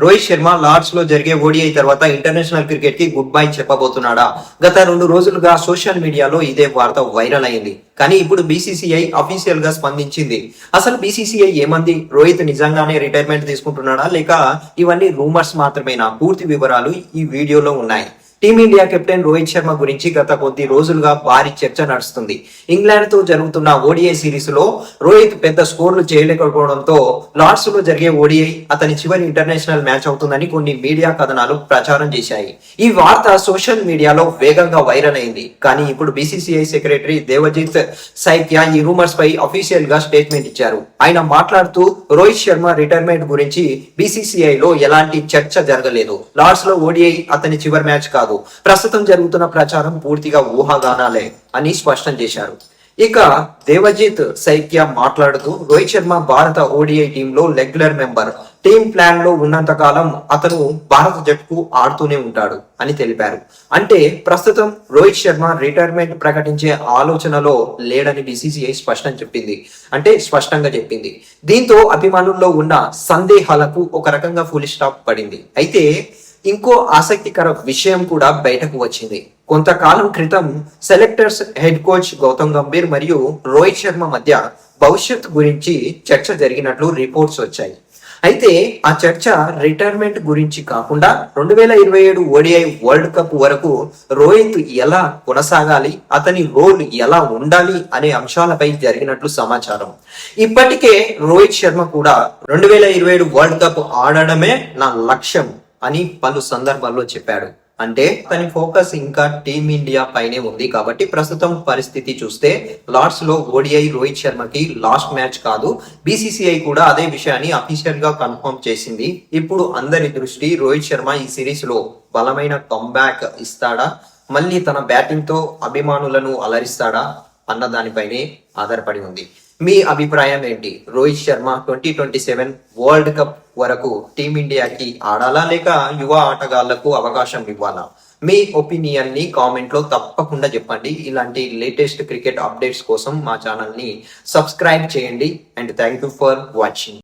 Rohit Sharma Lord's లో జరిగే ODI తర్వాత ఇంటర్నేషనల్ క్రికెట్ కి గుడ్ బై చెప్పబోతున్నాడా? గత 2 రోజులుగా సోషల్ మీడియాలో ఇదే వార్త వైరల్ అయింది. కానీ ఇప్పుడు బీసీసీఐ అఫీషియల్ గా స్పందించింది. అసలు బీసీసీఐ ఏమంది? రోహిత్ నిజంగానే రిటైర్మెంట్ తీసుకుంటున్నాడా లేక ఇవన్నీ రూమర్స్ మాత్రమేనా? పూర్తి వివరాలు ఈ వీడియోలో ఉన్నాయి. టీమిండియా కెప్టెన్ రోహిత్ శర్మ గురించి గత కొద్ది రోజులుగా భారీ చర్చ నడుస్తుంది. ఇంగ్లాండ్ తో జరుగుతున్న ఓడిఐ సిరీస్ లో రోహిత్ పెద్ద స్కోర్లు చేయలేకపోవడంతో లార్డ్స్ లో జరిగే ఓడిఐ అతని చివరి ఇంటర్నేషనల్ మ్యాచ్ అవుతుందని కొన్ని మీడియా కథనాలు ప్రచారం చేశాయి. ఈ వార్త సోషల్ మీడియాలో వేగంగా వైరల్ అయింది. కానీ ఇప్పుడు బీసీసీఐ సెక్రటరీ దేవజిత్ సైకియా ఈ రూమర్స్ పై అఫీషియల్ గా స్టేట్మెంట్ ఇచ్చారు. ఆయన మాట్లాడుతూ రోహిత్ శర్మ రిటైర్మెంట్ గురించి బీసీసీఐ లో ఎలాంటి చర్చ జరగలేదు. లార్డ్స్ లో ఓడిఐ అతని చివరి మ్యాచ్ కాదు. ప్రస్తుతం జరుగుతున్న ప్రచారం పూర్తిగా ఊహాగానాలే అని స్పష్టం చేశారు. ఇక దేవజిత్ సైకియా మాట్లాడుతూ రోహిత్ శర్మ భారత ఓడిఐ టీంలో రెగ్యులర్ మెంబర్. టీం ప్లాన్ లో ఉన్నంత కాలం అతను భారత జట్టుకు ఆడుతూనే ఉంటాడు అని తెలిపారు. అంటే ప్రస్తుతం రోహిత్ శర్మ రిటైర్మెంట్ ప్రకటించే ఆలోచనలో లేడని బీసీసీఐ స్పష్టంగా చెప్పింది. దీంతో అభిమానుల్లో ఉన్న సందేహాలకు ఒక రకంగా ఫుల్ స్టాప్ పడింది. అయితే ఇంకో ఆసక్తికర విషయం కూడా బయటకు వచ్చింది. కొంతకాలం క్రితం selectors head coach Gautam Gambhir మరియు రోహిత్ శర్మ మధ్య భవిష్యత్ గురించి చర్చ జరిగినట్లు రిపోర్ట్స్ వచ్చాయి. అయితే ఆ చర్చ రిటైర్మెంట్ గురించి కాకుండా 2027 ఓడిఐ వరల్డ్ కప్ వరకు రోహిత్ ఎలా కొనసాగాలి, అతని రోల్ ఎలా ఉండాలి అనే అంశాలపై జరిగినట్లు సమాచారం. ఇప్పటికే రోహిత్ శర్మ కూడా 2027 వరల్డ్ కప్ ఆడడమే నా లక్ష్యం అని పలు సందర్భాల్లో చెప్పాడు. అంటే తన ఫోకస్ ఇంకా టీమిండియా పైనే ఉంది. కాబట్టి ప్రస్తుతం పరిస్థితి చూస్తే లార్డ్స్ లో ఓడిఐ రోహిత్ శర్మకి లాస్ట్ మ్యాచ్ కాదు. బీసీసీఐ కూడా అదే విషయాన్ని అఫీషియల్ గా కన్ఫర్మ్ చేసింది. ఇప్పుడు అందరి దృష్టి రోహిత్ శర్మ ఈ సిరీస్ లో బలమైన కంబ్యాక్ ఇస్తాడా, మళ్ళీ తన బ్యాటింగ్ తో అభిమానులను అలరిస్తాడా అన్న దానిపైనే ఆధారపడి ఉంది. మీ అభిప్రాయం ఏంటి? రోహిత్ శర్మ 2027 వరల్డ్ కప్ వరకు టీమిండియాకి ఆడాలా లేక యువ ఆటగాళ్లకు అవకాశం ఇవ్వాలా? మీ ఒపీనియన్ ని కామెంట్ లో తప్పకుండా చెప్పండి. ఇలాంటి లేటెస్ట్ క్రికెట్ అప్డేట్స్ కోసం మా ఛానల్ ని సబ్స్క్రైబ్ చేయండి. And thank you for watching.